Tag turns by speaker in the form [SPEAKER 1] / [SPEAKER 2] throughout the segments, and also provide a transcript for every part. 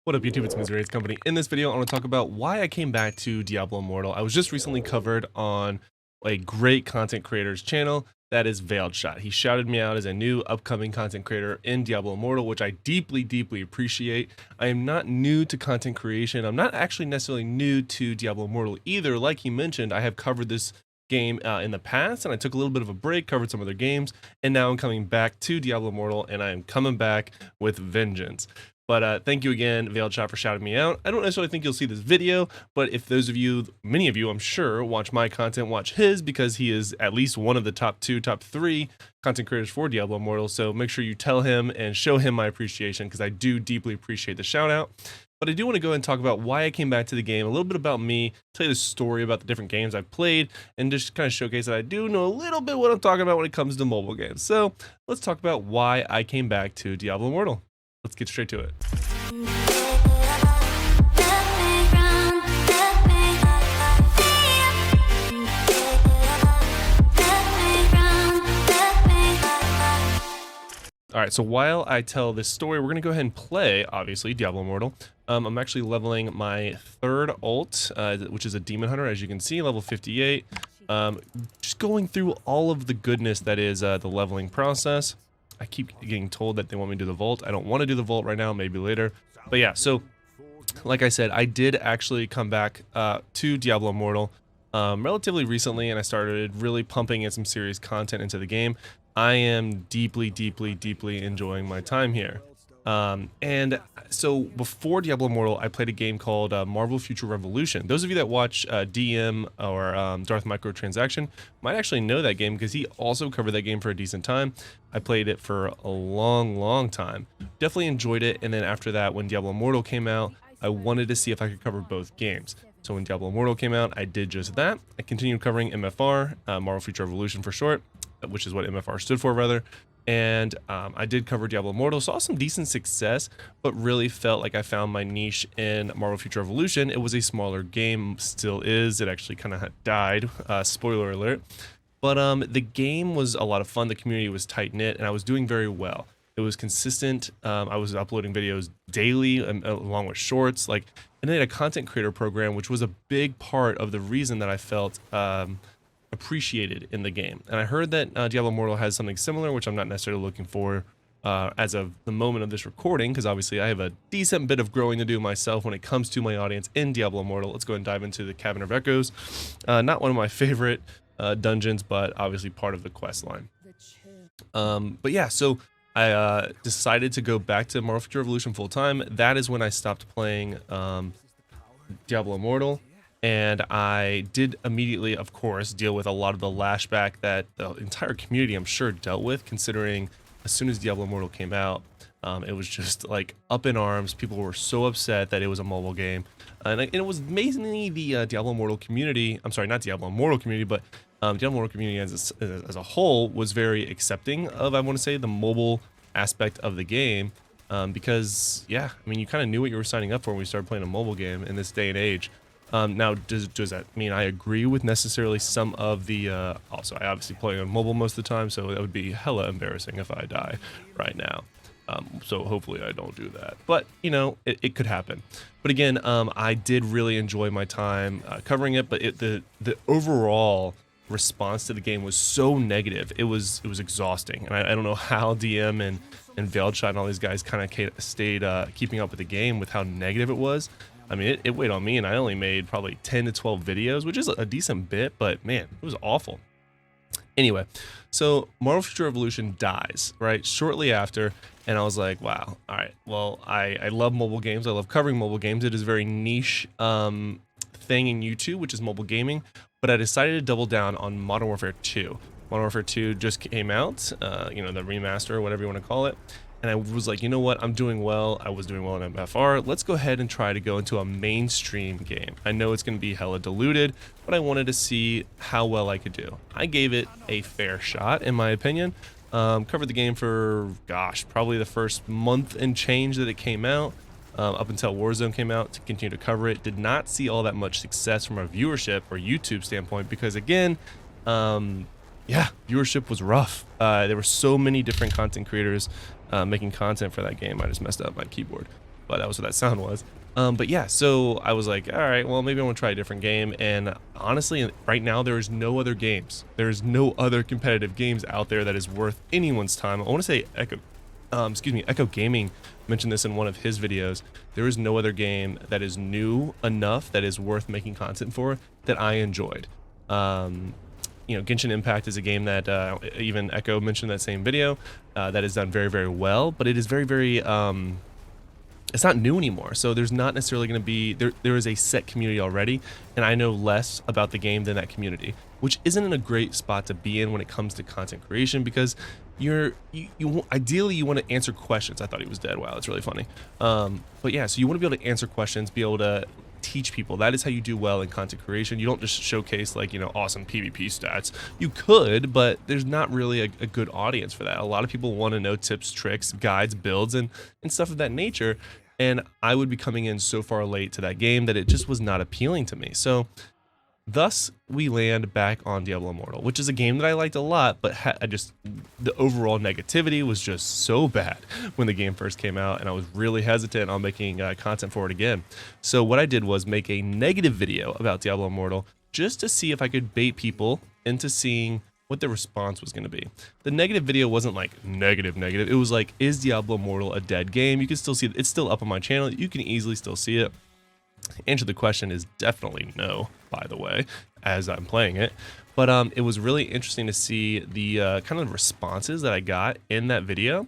[SPEAKER 1] What up YouTube, it's Missouri's Company. In this video, I want to talk about why I came back to Diablo Immortal. I was just recently covered on a great content creator's channel, that is Veiled Shot. He shouted me out as a new upcoming content creator in Diablo Immortal, which I deeply appreciate. I am not new to content creation. I'm not actually necessarily new to Diablo Immortal either. Like he mentioned, I have covered this game in the past, and I took a little bit of a break, covered some other games, and now I'm coming back to Diablo Immortal, and I am coming back with vengeance. But thank you again, Veiled Shot, for shouting me out. I don't necessarily think you'll see this video, but if those of you, many of you, I'm sure, watch my content, watch his, because he is at least one of the top 3 content creators for Diablo Immortal. So make sure you tell him and show him my appreciation, because I do deeply appreciate the shout out. But I do want to go ahead and talk about why I came back to the game, a little bit about me, tell you the story about the different games I've played, and just kind of showcase that I do know a little bit what I'm talking about when it comes to mobile games. So let's talk about why I came back to Diablo Immortal. Let's get straight to it. All right, so while I tell this story, we're going to go ahead and play, obviously, Diablo Immortal. I'm actually leveling my third ult, which is a Demon Hunter, as you can see, level 58. Just going through all of the goodness that is the leveling process. I keep getting told that they want me to do the vault. I don't want to do the vault right now, maybe later. But yeah, so like I said, I did actually come back to Diablo Immortal relatively recently, and I started really pumping in some serious content into the game. I am deeply enjoying my time here. And so before Diablo Immortal, I played a game called Marvel Future Revolution. Those of you that watch DM or Darth Microtransaction might actually know that game, because he also covered that game for a decent time. I played it for a long time. Definitely enjoyed it. And then after that, when Diablo Immortal came out, I wanted to see if I could cover both games. So when Diablo Immortal came out, I did just that. I continued covering MFR, Marvel Future Revolution for short, which is what MFR stood for, rather. And I did cover Diablo Immortal, saw some decent success, but really felt like I found my niche in Marvel Future Revolution. It was a smaller game, still is. It actually kind of died, spoiler alert. But the game was a lot of fun. The community was tight-knit, and I was doing very well. It was consistent. I was uploading videos daily, along with shorts. And they had a content creator program, which was a big part of the reason that I felt appreciated in the game. And I heard that Diablo Immortal has something similar, which I'm not necessarily looking for as of the moment of this recording, because obviously I have a decent bit of growing to do myself when it comes to my audience in Diablo Immortal. Let's go ahead and dive into the Cavern of Echoes. Not one of my favorite dungeons, but obviously part of the quest line. But yeah, so I decided to go back to Marvel Future Revolution full time. That is when I stopped playing Diablo Immortal. And I did immediately, of course, deal with a lot of the lashback that the entire community, I'm sure, dealt with, considering as soon as Diablo Immortal came out, it was just like up in arms. People were so upset that it was a mobile game. And it was amazingly the Diablo Immortal community, I'm sorry, not Diablo Immortal community, but Diablo Immortal community as a whole was very accepting of, I want to say, the mobile aspect of the game. Because, yeah, I mean, you kind of knew what you were signing up for when we started playing a mobile game in this day and age. Now, does that mean I agree with necessarily some of the, also I obviously play on mobile most of the time, so that would be hella embarrassing if I die right now. So hopefully I don't do that, but you know, it could happen. But again, I did really enjoy my time covering it, but the overall response to the game was so negative. It was exhausting, and I don't know how DM and Veiled Shot and all these guys kind of stayed keeping up with the game with how negative it was. I mean, it weighed on me, and I only made probably 10 to 12 videos, which is a decent bit, but man, it was awful. Anyway, so Marvel Future Revolution dies, right, shortly after, and I was like, wow, all right, well, I love mobile games. I love covering mobile games. It is a very niche thing in YouTube, which is mobile gaming, but I decided to double down on Modern Warfare 2. Modern Warfare 2 just came out, you know, the remaster or whatever you want to call it. And I was like, you know what, I'm doing well. I was doing well in MFR. Let's go ahead and try to go into a mainstream game. I know it's going to be hella diluted, but I wanted to see how well I could do. I gave it a fair shot, in my opinion. Covered the game for, gosh, probably the first month and change that it came out, up until Warzone came out, to continue to cover it. Did not see all that much success from a viewership or YouTube standpoint, because again, yeah, viewership was rough. There were so many different content creators making content for that game. I just messed up my keyboard. but that was what that sound was. But yeah, so I was like, all right, well, maybe I want to try a different game. And honestly, right now, there is no other games. There's no other competitive games out there that is worth anyone's time. I want to say Echo Gaming mentioned this in one of his videos. There is no other game that is new enough that is worth making content for that I enjoyed. You know, Genshin Impact is a game that even Echo mentioned in that same video that is done very, very well, but it is very, very it's not new anymore, so there's not necessarily going to be there is a set community already, and I know less about the game than that community, which isn't in a great spot to be in when it comes to content creation, because ideally you want to answer questions. I thought he was dead. Wow, that's really funny. But yeah, so you want to be able to answer questions, be able to teach people. That is how you do well in content creation. You don't just showcase, like, you know, awesome PvP stats. You could, but there's not really a good audience for that. A lot of people want to know tips, tricks, guides, builds, and stuff of that nature. And I would be coming in so far late to that game that it just was not appealing to me. So thus we land back on Diablo Immortal, which is a game that I liked a lot, but the overall negativity was just so bad when the game first came out, and I was really hesitant on making content for it again. So what I did was make a negative video about Diablo Immortal just to see if I could bait people into seeing what the response was going to be. The negative video wasn't like negative. It was like, is Diablo Immortal a dead game? You can still see it. It's still up on my channel. You can easily still see it. Answer the question is definitely no, by the way, as I'm playing it. But it was really interesting to see the kind of responses that I got in that video.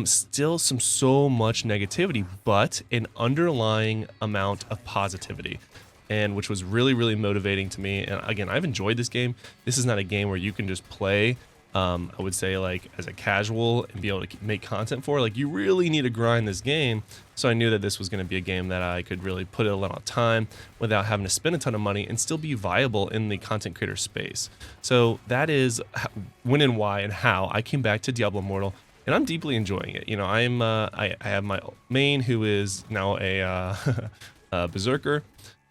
[SPEAKER 1] Still so much negativity, but an underlying amount of positivity, and which was really, really motivating to me. And again, I've enjoyed this game. This is not a game where you can just play, I would say, like, as a casual and be able to make content for. Like, you really need to grind this game. So I knew that this was going to be a game that I could really put in a lot of time without having to spend a ton of money and still be viable in the content creator space. So that is when and why and how I came back to Diablo Immortal, and I'm deeply enjoying it. You know, I have my main, who is now a berserker,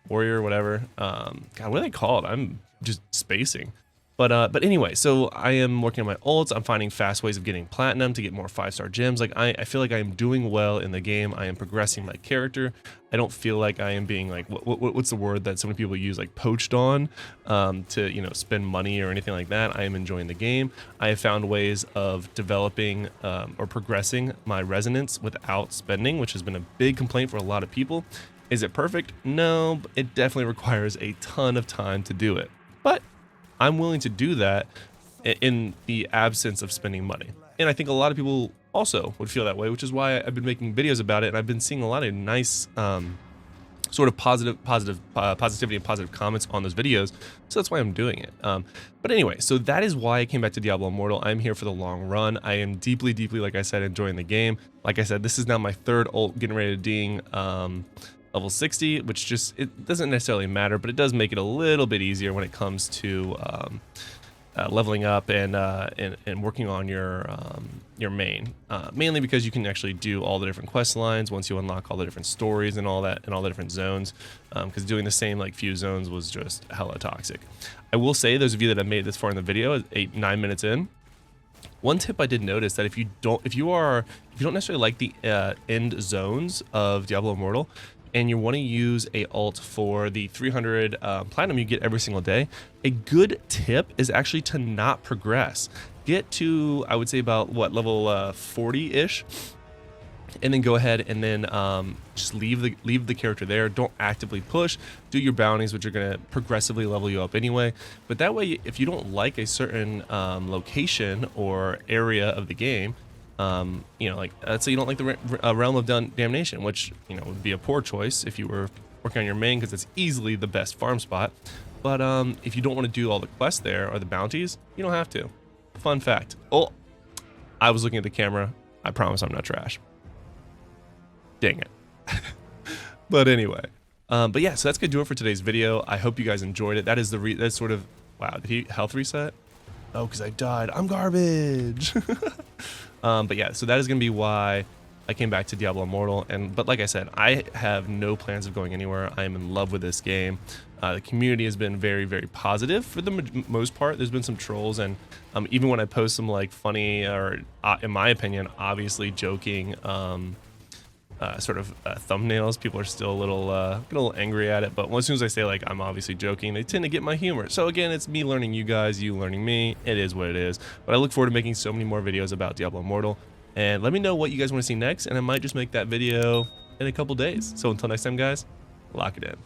[SPEAKER 1] warrior, whatever. God, what are they called? I'm just spacing. But anyway, so I am working on my ults. I'm finding fast ways of getting platinum to get more 5-star gems. Like, I feel like I am doing well in the game. I am progressing my character. I don't feel like I am being like, what's the word that so many people use, like poached on to, you know, spend money or anything like that. I am enjoying the game. I have found ways of developing or progressing my resonance without spending, which has been a big complaint for a lot of people. Is it perfect? No, but it definitely requires a ton of time to do it. But I'm willing to do that in the absence of spending money. And I think a lot of people also would feel that way, which is why I've been making videos about it, and I've been seeing a lot of nice sort of positivity and positive comments on those videos. So that's why I'm doing it. But anyway, so that is why I came back to Diablo Immortal. I'm here for the long run. I am deeply, like I said, enjoying the game. Like I said, this is now my third ult, getting ready to ding level 60, which just, it doesn't necessarily matter, but it does make it a little bit easier when it comes to leveling up and working on your main, mainly because you can actually do all the different quest lines once you unlock all the different stories and all that, and all the different zones, because doing the same like few zones was just hella toxic. I will say, those of you that have made it this far in the video, 8-9 minutes in, one tip I did notice, that if you don't necessarily like the end zones of Diablo Immortal, and you want to use a ult for the 300 platinum you get every single day, a good tip is actually to not progress. Get to, I would say, about what, level 40-ish, and then go ahead and then just leave the character there. Don't actively push. Do your bounties, which are going to progressively level you up anyway. But that way, if you don't like a certain location or area of the game, you know, like, let's say you don't like the Realm of Damnation, which, you know, would be a poor choice if you were working on your main, because it's easily the best farm spot. But if you don't want to do all the quests there or the bounties, you don't have to. Fun fact. Oh, I was looking at the camera. I promise I'm not trash. Dang it. But anyway, but yeah, so that's gonna do it for today's video. I hope you guys enjoyed it. That is that's sort of, wow, did he health reset? Oh, because I died. I'm garbage. But yeah, so that is going to be why I came back to Diablo Immortal. But like I said, I have no plans of going anywhere. I am in love with this game. The community has been very, very positive for the most part. There's been some trolls, and even when I post some like funny, or in my opinion, obviously joking sort of thumbnails. People are still a little angry at it, but as soon as I say like I'm obviously joking, they tend to get my humor. So again, it's me learning you guys, you learning me. It is what it is. But I look forward to making so many more videos about Diablo Immortal, and let me know what you guys want to see next, and I might just make that video in a couple days. So until next time, guys, lock it in.